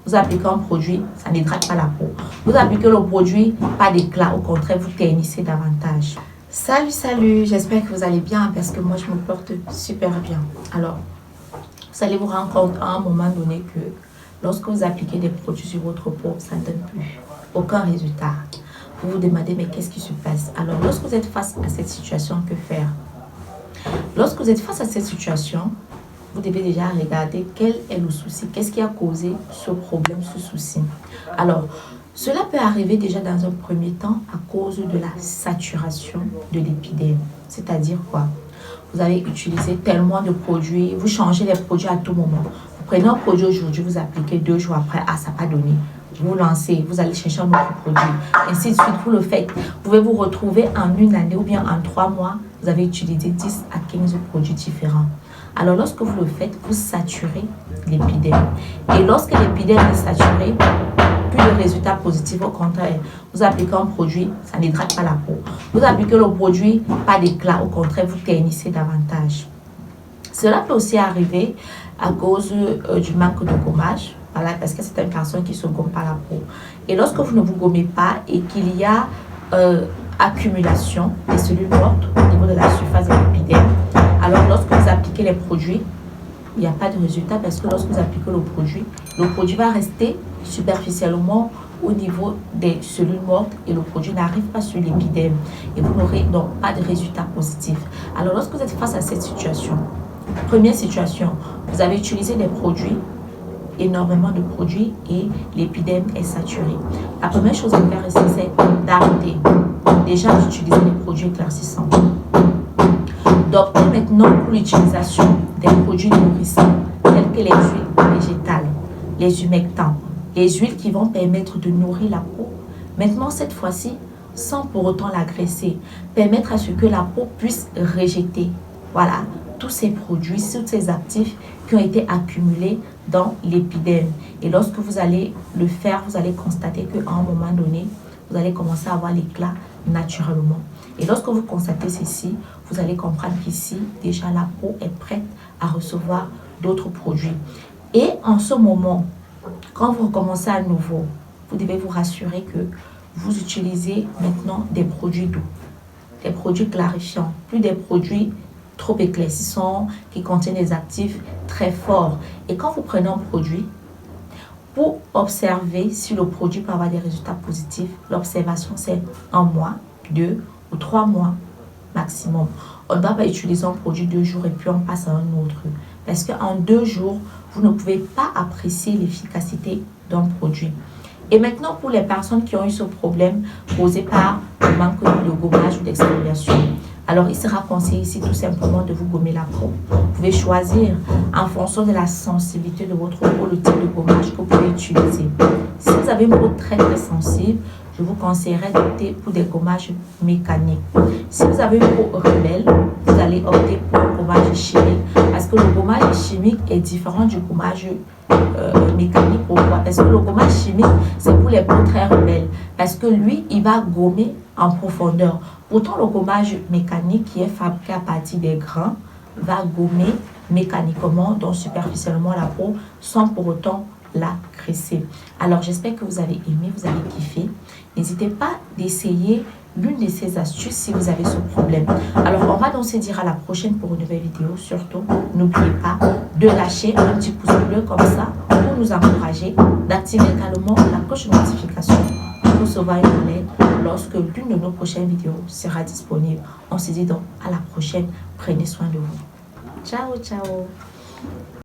Vous appliquez un produit, ça n'hydrate pas la peau. Vous appliquez le produit, pas d'éclat, au contraire, vous ternissez davantage. Salut, j'espère que vous allez bien parce que moi je me porte super bien. Alors, vous allez vous rendre compte à un moment donné que lorsque vous appliquez des produits sur votre peau, ça ne donne plus aucun résultat. Vous vous demandez, mais qu'est-ce qui se passe? Alors, lorsque vous êtes face à cette situation, que faire? Lorsque vous êtes face à cette situation, vous devez déjà regarder quel est le souci, qu'est-ce qui a causé ce problème, ce souci. Alors, cela peut arriver déjà dans un premier temps à cause de la saturation de l'épiderme. C'est-à-dire quoi? Vous avez utilisé tellement de produits, vous changez les produits à tout moment. Vous prenez un produit aujourd'hui, vous appliquez 2 jours après, ça n'a pas donné. Vous lancez, vous allez chercher un autre produit, ainsi de suite, vous le faites. Vous pouvez vous retrouver en une année ou bien en 3 mois, vous avez utilisé 10 à 15 produits différents. Alors, lorsque vous le faites, vous saturez l'épiderme. Et lorsque l'épiderme est saturé, plus de résultats positifs. Au contraire, vous appliquez un produit, ça n'hydrate pas la peau. Vous appliquez le produit, pas d'éclat, au contraire, vous ternissez davantage. Cela peut aussi arriver à cause du manque de gommage. Voilà, parce que c'est une personne qui ne se gomme pas la peau. Et lorsque vous ne vous gommez pas et qu'il y a accumulation des cellules mortes au niveau de la surface de l'épiderme, alors lorsque vous appliquez les produits, il n'y a pas de résultat parce que lorsque vous appliquez le produit va rester superficiellement au niveau des cellules mortes et le produit n'arrive pas sur l'épiderme et vous n'aurez donc pas de résultat positif. Alors lorsque vous êtes face à cette situation, première situation, vous avez utilisé des produits, énormément de produits et l'épiderme est saturé. La première chose à faire ici, c'est d'arrêter déjà d'utiliser les produits éclaircissants. D'opter maintenant pour l'utilisation des produits nourrissants tels que les huiles végétales, les humectants, les huiles qui vont permettre de nourrir la peau. Maintenant, cette fois-ci, sans pour autant l'agresser, permettre à ce que la peau puisse rejeter, voilà, tous ces produits, tous ces actifs qui ont été accumulés dans l'épiderme. Et lorsque vous allez le faire, vous allez constater qu'à un moment donné, vous allez commencer à avoir l'éclat naturellement. Et lorsque vous constatez ceci, vous allez comprendre qu'ici, déjà la peau est prête à recevoir d'autres produits. Et en ce moment, quand vous recommencez à nouveau, vous devez vous rassurer que vous utilisez maintenant des produits doux, des produits clarifiants, plus des produits trop éclaircissants qui contiennent des actifs très forts. Et quand vous prenez un produit, pour observer si le produit peut avoir des résultats positifs, l'observation c'est 1 mois, 2 ou 3 mois maximum. On ne va pas utiliser un produit 2 jours et puis on passe à un autre. Parce qu'en 2 jours, vous ne pouvez pas apprécier l'efficacité d'un produit. Et maintenant, pour les personnes qui ont eu ce problème causé par le manque de gommage ou d'exfoliation, alors il sera conseillé ici tout simplement de vous gommer la peau. Vous pouvez choisir en fonction de la sensibilité de votre peau le type de gommage que vous pouvez utiliser. Si vous avez une peau très sensible, je vous conseillerais d'opter pour des gommages mécaniques. Si vous avez une peau rebelle, vous allez opter pour un gommage chimique parce que le gommage chimique est différent du gommage mécanique. Pourquoi? Parce que le gommage chimique, c'est pour les peaux très rebelles parce que lui, il va gommer en profondeur. Pourtant, le gommage mécanique qui est fabriqué à partir des grains va gommer mécaniquement, donc superficiellement la peau, sans pour autant la graisser. Alors, j'espère que vous avez aimé, vous avez kiffé. N'hésitez pas d'essayer l'une de ces astuces si vous avez ce problème. Alors, on va donc se dire à la prochaine pour une nouvelle vidéo. Surtout, n'oubliez pas de lâcher un petit pouce bleu comme ça pour nous encourager, d'activer également la cloche de notification pour recevoir une alerte lorsque l'une de nos prochaines vidéos sera disponible. On se dit donc à la prochaine. Prenez soin de vous. Ciao, ciao.